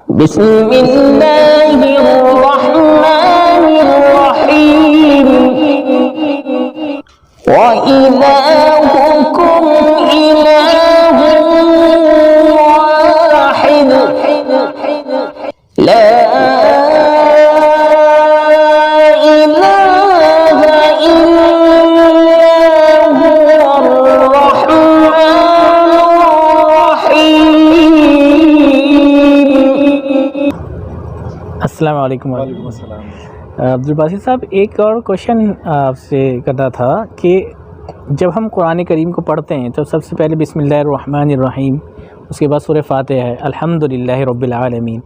بسم اللہ الرحمن الرحیم وَإِلَٰهُكُمْ إِلَٰهٌ وَاحِدٌ لَا إِلَٰهَ إِلَّا هُوَ الرَّحْمَٰنُ الرَّحِيمُ۔ السلام علیکم۔ وعلیکم السلام۔ عبدالباسط صاحب، ایک اور کوشچن آپ سے کرنا تھا کہ جب ہم قرآن کریم کو پڑھتے ہیں تو سب سے پہلے بسم اللہ الرحمن الرحیم، اس کے بعد سورہ فاتحہ ہے، الحمدللہ رب العالمین۔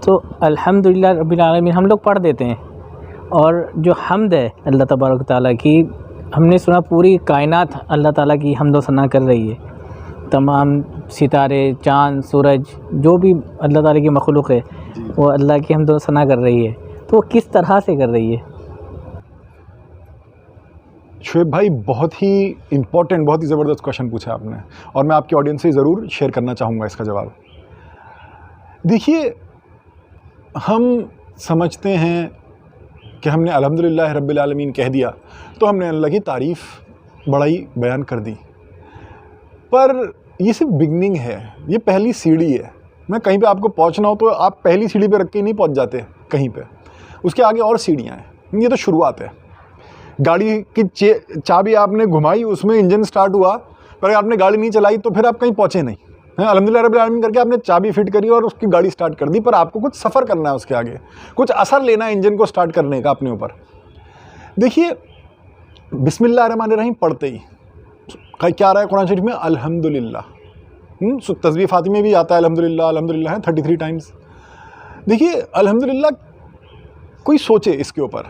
تو الحمدللہ رب العالمین ہم لوگ پڑھ دیتے ہیں، اور جو حمد ہے اللہ تبارک و تعالیٰ کی، ہم نے سنا پوری کائنات اللہ تعالیٰ کی حمد و ثنا کر رہی ہے، تمام ستارے، چاند، سورج، جو بھی اللہ تعالیٰ کی مخلوق ہے وہ اللہ کی حمد و ثنا کر رہی ہے، تو وہ کس طرح سے کر رہی ہے؟ شعیب بھائی، بہت ہی امپورٹنٹ، بہت ہی زبردست کوشچن پوچھا آپ نے، اور میں آپ کی آڈینس سے ضرور شیئر کرنا چاہوں گا اس کا جواب۔ دیکھیے، ہم سمجھتے ہیں کہ ہم نے الحمدللہ رب العالمین کہہ دیا تو ہم نے اللہ کی تعریف بڑائی بیان کر دی، پر یہ صرف بگننگ ہے، یہ پہلی سیڑھی ہے۔ میں کہیں پہ آپ کو پہنچنا ہو تو آپ پہلی سیڑھی پہ رکھ کے نہیں پہنچ جاتے کہیں پہ، اس کے آگے اور سیڑھیاں ہیں، یہ تو شروعات ہے۔ گاڑی کی چابی آپ نے گھمائی، اس میں انجن سٹارٹ ہوا، پر اگر آپ نے گاڑی نہیں چلائی تو پھر آپ کہیں پہنچے نہیں۔ الحمدللہ رب العالمین کر کے آپ نے چابی فٹ کری اور اس کی گاڑی سٹارٹ کر دی، پر آپ کو کچھ سفر کرنا ہے، اس کے آگے کچھ اثر لینا ہے انجن کو سٹارٹ کرنے کا اپنے اوپر۔ دیکھیے، بسم اللہ الرحمن الرحیم پڑھتے ہی کیا رہا ہے قرآن شریف میں؟ الحمدللہ۔ تسبیح فاتحہ میں بھی آتا ہے الحمدللہ، الحمدللہ ہے 33 ٹائمز۔ دیکھیے، الحمدللہ کوئی سوچے اس کے اوپر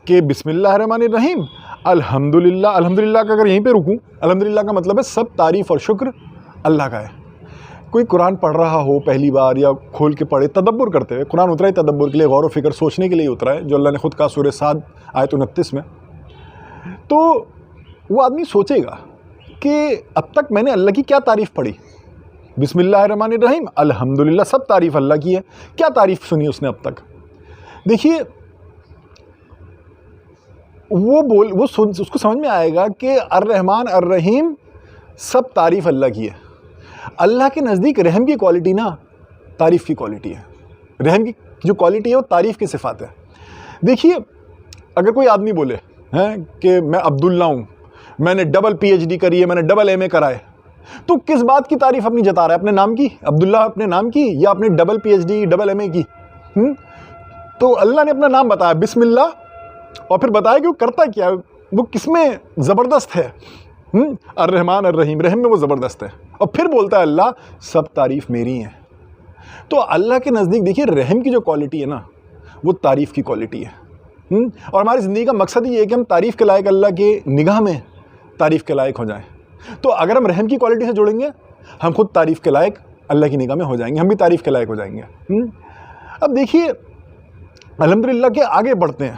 کہ بسم اللہ الرحمن الرحیم الحمدللہ، الحمدللہ کا اگر یہیں پہ رکوں، الحمدللہ کا مطلب ہے سب تعریف اور شکر اللہ کا ہے۔ کوئی قرآن پڑھ رہا ہو پہلی بار یا کھول کے پڑھے تدبر کرتے ہوئے، قرآن اترا ہے تدبر کے لیے، غور و فکر سوچنے کے لیے اترا ہے، جو اللہ نے خود کہا سورہ صاد آیت 29 میں، تو وہ آدمی سوچے گا کہ اب تک میں نے اللہ کی کیا تعریف پڑھی؟ بسم اللہ الرحمن الرحیم الحمدللہ، سب تعریف اللہ کی ہے، کیا تعریف سنی اس نے اب تک؟ دیکھیے، اس کو سمجھ میں آئے گا کہ الرحمن الرحیم سب تعریف اللہ کی ہے۔ اللہ کے نزدیک رحم کی کوالٹی نا تعریف کی کوالٹی ہے، رحم کی جو کوالٹی ہے وہ تعریف کی صفات ہے۔ دیکھیے، اگر کوئی آدمی بولے کہ میں عبداللہ ہوں، میں نے ڈبل PhD کری ہے، میں نے ڈبل MA کرا ہے، تو کس بات کی تعریف اپنی جتا رہا ہے؟ اپنے نام کی، عبداللہ اپنے نام کی، یا اپنے ڈبل PhD ڈبل MA کی؟ تو اللہ نے اپنا نام بتایا بسم اللہ، اور پھر بتایا کہ وہ کرتا کیا ہے، وہ کس میں زبردست ہے؟ الرحمن الرحیم، رحم میں وہ زبردست ہے، اور پھر بولتا ہے اللہ سب تعریف میری ہیں۔ تو اللہ کے نزدیک دیکھیے، رحم کی جو کوالٹی ہے نا وہ تعریف کی کوالٹی ہے، اور ہماری زندگی کا مقصد یہ ہے کہ ہم تعریف کے لائق اللہ کے نگاہ میں تعریف کے لائق ہو جائیں۔ تو اگر ہم رحم کی کوالٹی سے جڑیں گے، ہم خود تعریف کے لائق اللہ کی نگاہ میں ہو جائیں گے، ہم بھی تعریف کے لائق ہو جائیں گے۔ اب دیکھیے، الحمدللہ کے آگے بڑھتے ہیں،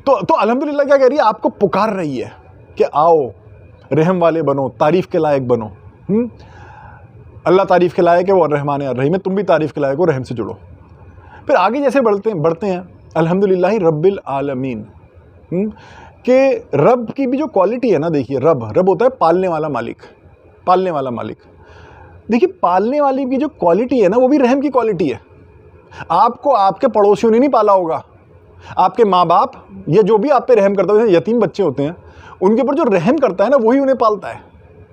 تو الحمدللہ کیا کہہ رہی ہے؟ آپ کو پکار رہی ہے کہ آؤ رحم والے بنو، تعریف کے لائق بنو۔ اللہ تعریف کے لائق ہے، وہ الرحمن الرحیم ہے، تم بھی تعریف کے لائق ہو، رحم سے جڑو۔ پھر آگے جیسے بڑھتے ہیں الحمدللہ رب العالمین، کہ رب کی بھی جو کوالٹی ہے نا، دیکھیے رب ہوتا ہے پالنے والا مالک، پالنے والا مالک۔ دیکھیے، پالنے والی کی جو کوالٹی ہے نا وہ بھی رحم کی کوالٹی ہے۔ آپ کو آپ کے پڑوسیوں نے نہیں پالا ہوگا، آپ کے ماں باپ یا جو بھی آپ پہ رحم کرتا ہے، یتیم بچے ہوتے ہیں ان کے اوپر جو رحم کرتا ہے نا وہی انہیں پالتا ہے،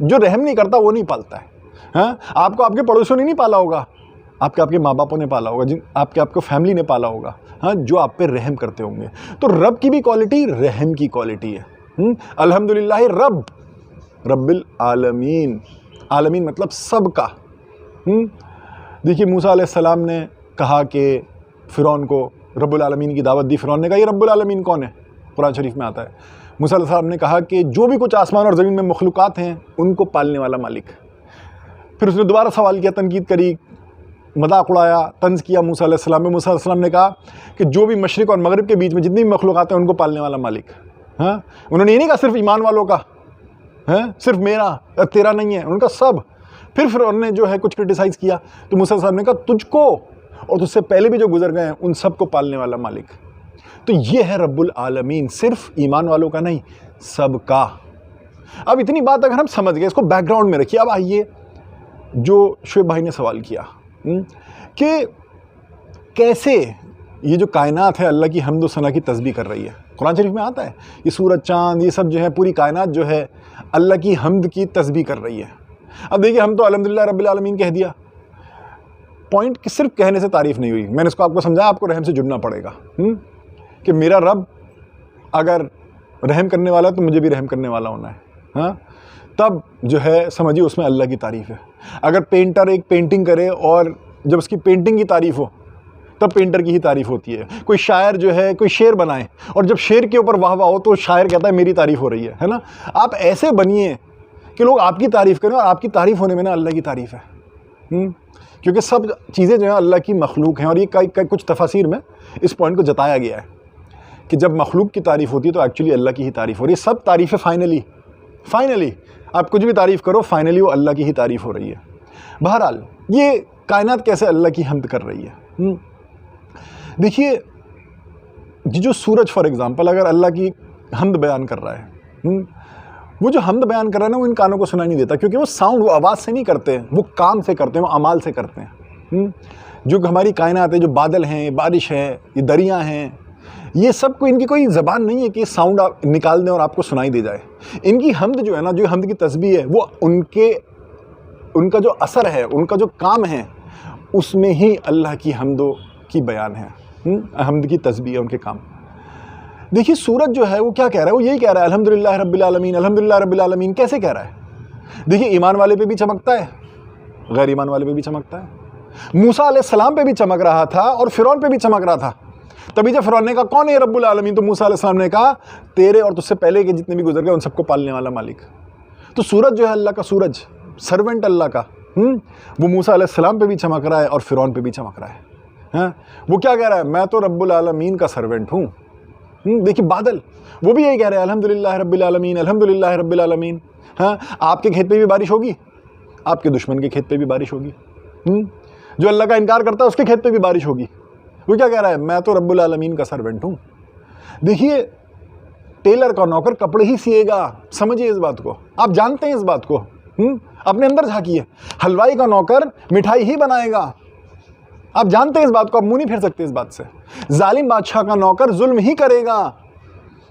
جو رحم نہیں کرتا وہ نہیں پالتا ہے۔ آپ کو آپ کے پڑوسیوں نے نہیں پالا ہوگا، آپ کے ماں باپوں نے پالا ہوگا، آپ کو فیملی نے پالا ہوگا، جو آپ پہ رحم کرتے ہوں گے۔ تو رب کی بھی کوالٹی رحم کی کوالٹی ہے۔ الحمدللہ رب العالمین، عالمین مطلب سب کا۔ دیکھیے، موسیٰ علیہ السلام نے کہا کہ فرعون کو رب العالمین کی دعوت دی، فرعون نے کہا یہ رب العالمین کون ہے؟ قرآن شریف میں آتا ہے۔ موسیٰ علیہ السلام نے کہا کہ جو بھی کچھ آسمان اور زمین میں مخلوقات ہیں ان کو پالنے والا مالک۔ پھر اس نے دوبارہ سوال کیا، تنقید کری، مذاق اڑایا، طنز کیا موسیٰ علیہ السلام میں۔ موسیٰ علیہ السلام نے کہا کہ جو بھی مشرق اور مغرب کے بیچ میں جتنی بھی مخلوقات ہیں ان کو پالنے والا مالک۔ انہوں نے یہ نہیں کہا صرف ایمان والوں کا، صرف میرا تیرا نہیں ہے، ان کا سب۔ پھر فرعون نے جو ہے کچھ کرٹیسائز کیا تو موسیٰ علیہ السلام نے کہا تجھ کو اور تجھ سے پہلے بھی جو گزر گئے ہیں ان سب کو پالنے والا مالک. تو یہ ہے رب العالمین، صرف ایمان والوں کا نہیں، سب کا. اب اتنی بات اگر ہم سمجھ گئے، اس کو بیک گراؤنڈ میں رکھیے. اب آئیے جو شعیب بھائی نے سوال کیا کہ کیسے یہ جو کائنات ہے اللہ کی حمد و ثنا کی تسبیح کر رہی ہے. قرآن شریف میں آتا ہے یہ سورج چاند یہ سب جو ہے پوری کائنات جو ہے اللہ کی حمد کی تسبیح کر رہی ہے. اب دیکھیے ہم تو الحمدللہ رب العالمین کہہ دیا، پوائنٹ کہ صرف کہنے سے تعریف نہیں ہوئی. میں نے اس کو آپ کو سمجھایا، آپ کو رحم سے جڑنا پڑے گا کہ میرا رب اگر رحم کرنے والا تو مجھے بھی رحم کرنے والا ہونا ہے. ہاں تب جو ہے سمجھیے اس میں اللہ کی تعریف ہے. اگر پینٹر ایک پینٹنگ کرے اور جب اس کی پینٹنگ کی تعریف ہو تب پینٹر کی ہی تعریف ہوتی ہے. کوئی شاعر جو ہے کوئی شعر بنائے اور جب شعر کے اوپر واہ واہ ہو تو شاعر کہتا ہے میری تعریف ہو رہی ہے نا. آپ ایسے بنیے کہ لوگ آپ کی تعریف کریں، اور آپ کی تعریف ہونے میں نا اللہ کی تعریف ہے. کیونکہ سب چیزیں جو ہیں اللہ کی مخلوق ہیں، اور یہ کچھ تفاسیر میں اس پوائنٹ کو جتایا گیا ہے کہ جب مخلوق کی تعریف ہوتی ہے تو ایکچولی اللہ کی ہی تعریف ہو رہی ہے. سب تعریفیں فائنلی آپ کچھ بھی تعریف کرو فائنلی وہ اللہ کی ہی تعریف ہو رہی ہے. بہرحال یہ کائنات کیسے اللہ کی حمد کر رہی ہے. دیکھیے جو سورج فار ایگزامپل اگر اللہ کی حمد بیان کر رہا ہے، وہ جو حمد بیان کر رہا ہے نا وہ ان کانوں کو سنائی نہیں دیتا، کیونکہ وہ ساؤنڈ وہ آواز سے نہیں کرتے، وہ کام سے کرتے ہیں، وہ اعمال سے کرتے ہیں. جو ہماری کائنات ہے، جو بادل ہیں، بارش ہے، یہ دریا ہیں، یہ سب کو ان کی کوئی زبان نہیں ہے کہ یہ ساؤنڈ آپ نکال دیں اور آپ کو سنائی دے جائے. ان کی حمد جو ہے نا، جو حمد کی تسبیح ہے، وہ ان کا جو اثر ہے، ان کا جو کام ہے، اس میں ہی اللہ کی حمد کی بیان ہے. حمد کی تسبیح ہے ان کے کام. دیکھیے سورج جو ہے وہ کیا کہہ رہا ہے، وہ یہی کہہ رہا ہے الحمدللہ رب العالمین، الحمدللہ رب العالمین. کیسے کہہ رہا ہے؟ دیکھیے ایمان والے پہ بھی چمکتا ہے، غیر ایمان والے پہ بھی چمکتا ہے. موسیٰ علیہ السلام پہ بھی چمک رہا تھا اور فرعون پہ بھی چمک رہا تھا. تبھی جب فرعون نے کہا کون ہے رب العالمین، تو موسیٰ علیہ السلام نے کہا تیرے اور تجھ سے پہلے کے جتنے بھی گزر گئے ان سب کو پالنے والا مالک. تو سورج جو ہے اللہ کا سورج، سرونٹ اللہ کا، وہ موسیٰ علیہ السلام پہ بھی چمک رہا ہے اور فرعون پہ بھی چمک رہا ہے. وہ کیا کہہ رہا ہے؟ میں تو رب العالمین کا سرونٹ ہوں. دیکھیے بادل وہ بھی یہی کہہ رہے ہیں الحمدللہ رب العالمین، الحمدللہ رب العالمین. آپ کے کھیت پہ بھی بارش ہوگی، آپ کے دشمن کے کھیت پہ بھی بارش ہوگی. جو اللہ کا انکار کرتا ہے اس کے کھیت پہ بھی بارش ہوگی. وہ کیا کہہ رہا ہے؟ میں تو رب العالمین کا سرونٹ ہوں. دیکھیے ٹیلر کا نوکر کپڑے ہی سیے گا، سمجھیے اس بات کو، آپ جانتے ہیں اس بات کو. اپنے اندر جھانکیے. حلوائی کا نوکر مٹھائی ہی بنائے گا، آپ جانتے ہیں اس بات کو، آپ منہ نہیں پھیر سکتے اس بات سے. ظالم بادشاہ کا نوکر ظلم ہی کرے گا،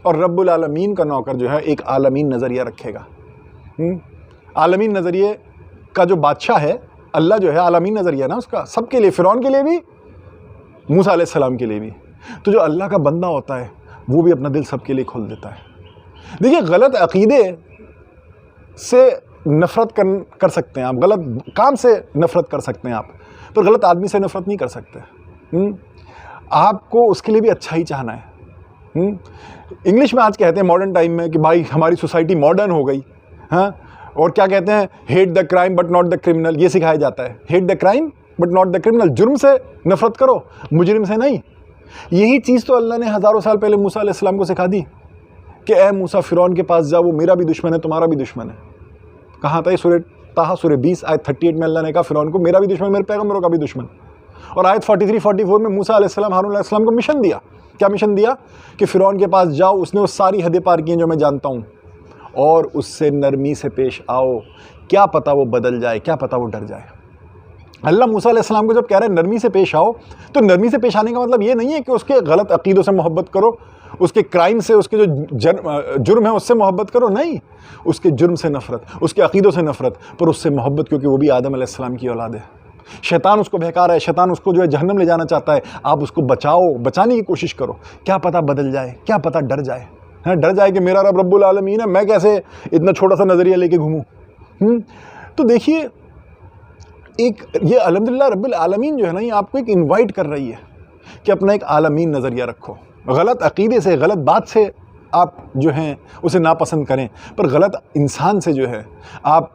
اور رب العالمین کا نوکر جو ہے ایک عالمین نظریہ رکھے گا. عالمین نظریے کا جو بادشاہ ہے اللہ جو ہے عالمین نظریہ نا اس کا، سب کے لیے، فرعون کے لیے بھی، موسیٰ علیہ السلام کے لیے بھی. تو جو اللہ کا بندہ ہوتا ہے وہ بھی اپنا دل سب کے لیے کھول دیتا ہے. دیکھیے غلط عقیدے سے نفرت کر سکتے ہیں آپ، غلط کام سے نفرت کر سکتے ہیں آپ، پر غلط آدمی سے نفرت نہیں کر سکتے. آپ کو اس کے لیے بھی اچھا ہی چاہنا ہے. انگلش میں آج کہتے ہیں ماڈرن ٹائم میں کہ بھائی ہماری سوسائٹی ماڈرن ہو گئی. اور کیا کہتے ہیں؟ Hate the crime but not the criminal. یہ سکھایا جاتا ہے، hate the crime but not the criminal. جرم سے نفرت کرو، مجرم سے نہیں. یہی چیز تو اللہ نے ہزاروں سال پہلے موسیٰ علیہ السلام کو سکھا دی کہ اے موسیٰ فرعون کے پاس جا، وہ میرا بھی دشمن ہے تمہارا بھی دشمن ہے. کہاں تھا یہ؟ سورہ طٰہٰ سورہ 20 آیت 38 میں اللہ نے کہا فرعون کو میرا بھی دشمن، میرے پیغمبروں کا بھی دشمن. اور آیت 43-44 میں موسیٰ علیہ السلام ہارون علیہ السلام کو مشن دیا. کیا مشن دیا؟ کہ فرعون کے پاس جاؤ، اس نے وہ ساری حدیں پار کی ہیں جو میں جانتا ہوں، اور اس سے نرمی سے پیش آؤ، کیا پتہ وہ بدل جائے، کیا پتہ وہ ڈر جائے. اللہ موسیٰ علیہ السلام کو جب کہہ رہے ہیں نرمی سے پیش آؤ، تو نرمی سے پیش آنے کا مطلب یہ نہیں ہے کہ اس کے غلط عقیدوں سے محبت کرو، اس کے کرائم سے، اس کے جو جرم ہے اس سے محبت کرو. نہیں، اس کے جرم سے نفرت، اس کے عقیدوں سے نفرت، پر اس سے محبت، کیونکہ وہ بھی آدم علیہ السلام کی اولاد ہے. شیطان اس کو بہکا رہا ہے، شیطان اس کو جو ہے جہنم لے جانا چاہتا ہے. آپ اس کو بچاؤ، بچانے کی کوشش کرو. کیا پتہ بدل جائے، کیا پتہ ڈر جائے. ڈر جائے کہ میرا رب رب العالمین ہے، میں کیسے اتنا چھوٹا سا نظریہ لے کے گھوموں. تو دیکھیے ایک یہ الحمدللہ رب العالمین جو ہے نا، یہ آپ کو ایک انوائٹ کر رہی ہے کہ اپنا ایک عالمین نظریہ رکھو. غلط عقیدے سے، غلط بات سے آپ جو ہیں اسے ناپسند کریں، پر غلط انسان سے جو ہے آپ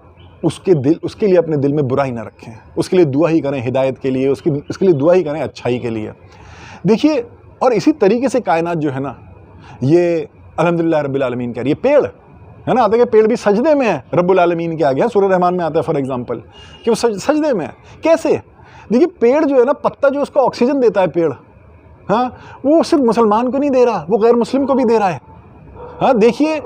اس کے لیے اپنے دل میں برائی نہ رکھیں. اس کے لیے دعا ہی کریں ہدایت کے لیے، اس کے لیے دعا ہی کریں اچھائی کے لیے. دیکھیے اور اسی طریقے سے کائنات جو ہے نا، یہ الحمدللہ رب العالمین کہہ رہی ہے. پیڑ ہے نا, آتا ہے کہ پیڑ بھی سجدے میں ہے رب العالمین کے آگے. سورہ رحمان میں آتا ہے فار ایگزامپل کہ وہ سجدے میں ہے. کیسے؟ دیکھیے پیڑ جو ہے نا, پتا جو اس کو آکسیجن دیتا ہے پیڑ, ہاں, وہ صرف مسلمان کو نہیں دے رہا, وہ غیر مسلم کو بھی دے رہا ہے. ہاں دیکھیے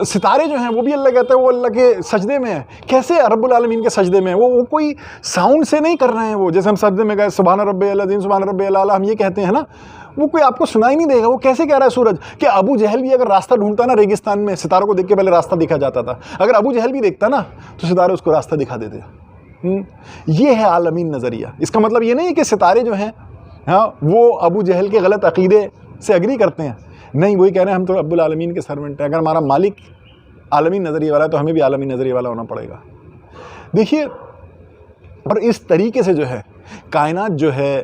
ستارے جو ہیں وہ بھی اللہ کہتا ہے وہ اللہ کے سجدے میں ہیں. کیسے رب العالمین کے سجدے میں ہیں؟ وہ کوئی ساؤنڈ سے نہیں کر رہے ہیں. وہ جیسے ہم سجدے میں گئے سبحان رب العظیم سبحان رب الاعلیٰ ہم یہ کہتے ہیں نا, وہ کوئی آپ کو سنائی نہیں دے گا. وہ کیسے کہہ رہا ہے سورج کہ ابو جہل بھی اگر راستہ ڈھونڈتا نا ریگستان میں, ستاروں کو دیکھ کے پہلے راستہ دکھا جاتا تھا, اگر ابو جہل بھی دیکھتا نا تو ستارے اس کو راستہ دکھا دیتے. یہ ہے عالمین نظریہ. اس کا مطلب یہ نہیں ہے کہ ستارے جو ہیں ہاں وہ ابو جہل کے غلط عقیدے سے اگری کرتے ہیں, نہیں, وہی کہہ رہے ہیں ہم تو رب العالمین کے سرونٹ ہیں. اگر ہمارا مالک عالمین نظریے والا ہے تو ہمیں بھی عالمین نظریے والا ہونا پڑے گا. دیکھیے, اور اس طریقے سے جو ہے کائنات جو ہے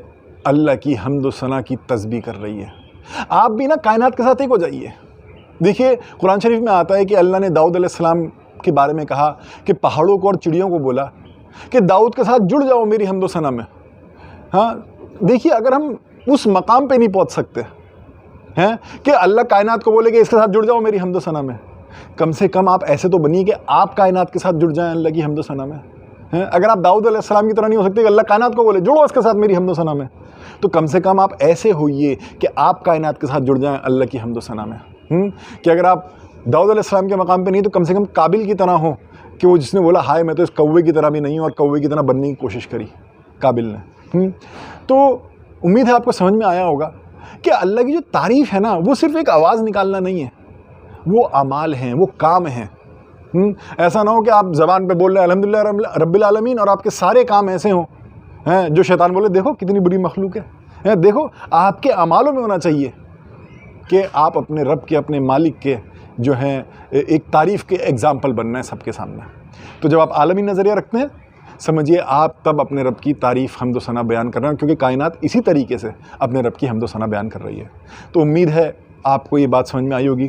اللہ کی حمد و ثنا کی تسبیح کر رہی ہے. آپ بھی نا کائنات کے ساتھ ایک ہو جائیے. دیکھیے قرآن شریف میں آتا ہے کہ اللہ نے داؤد علیہ السلام کے بارے میں کہا کہ پہاڑوں کو اور چڑیوں کو بولا کہ داؤد کے ساتھ جڑ جاؤ میری حمد و ثنا میں. ہاں دیکھیے, اگر ہم اس مقام پہ نہیں پہنچ سکتے ہیں کہ اللہ کائنات کو بولے کہ اس کے ساتھ جڑ جاؤ میری حمد و ثنا میں, کم سے کم آپ ایسے تو بنیے کہ آپ کائنات کے ساتھ جڑ جائیں اللہ کی حمد و ثنا میں. اگر آپ داؤد علیہ السلام کی طرح نہیں ہو سکتے کہ اللہ کائنات کو بولے جڑو اس کے ساتھ میری حمد و ثنا میں, تو کم سے کم آپ ایسے ہوئیے کہ آپ کائنات کے ساتھ جڑ جائیں اللہ کی حمد و ثنا میں. کہ اگر آپ داؤد علیہ السلام کے مقام پہ نہیں تو کم سے کم قابل کی طرح ہوں کہ وہ جس نے بولا ہائے میں تو اس کوے کی طرح بھی نہیں ہوں اور کوے کی طرح بننے کی کوشش کری قابل نے. تو امید ہے آپ کو سمجھ میں آیا ہوگا کہ اللہ کی جو تعریف ہے نا وہ صرف ایک آواز نکالنا نہیں ہے, وہ اعمال ہیں, وہ کام ہیں. ایسا نہ ہو کہ آپ زبان پہ بول رہے ہیں الحمدللہ رب العالمین اور آپ کے سارے کام ایسے ہوں جو شیطان بولے دیکھو کتنی بری مخلوق ہے. دیکھو آپ کے اعمالوں میں ہونا چاہیے کہ آپ اپنے رب کے, اپنے مالک کے جو ہیں ایک تعریف کے ایگزامپل بننا ہے سب کے سامنے. تو جب آپ عالمی نظریہ رکھتے ہیں سمجھیے آپ تب اپنے رب کی تعریف حمد و ثنا بیان کر رہے ہیں, کیونکہ کائنات اسی طریقے سے اپنے رب کی حمد و ثنا بیان کر رہی ہے. تو امید ہے آپ کو یہ بات سمجھ میں آئی ہوگی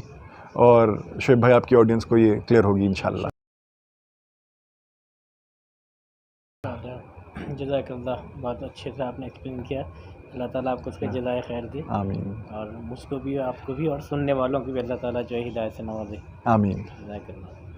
اور شعیب بھائی آپ کی آڈینس کو یہ کلیئر ہوگی انشاءاللہ. جزاک اللہ, بہت اچھے سے آپ نے ایکسپلین کیا. اللہ تعالیٰ آپ کو اس کے جزائے خیر دے. آمین. اور مجھ کو بھی, آپ کو بھی, اور سننے والوں کو بھی اللہ تعالیٰ جو ہے ہدایت سے نوازے. آمین. جزاک اللہ.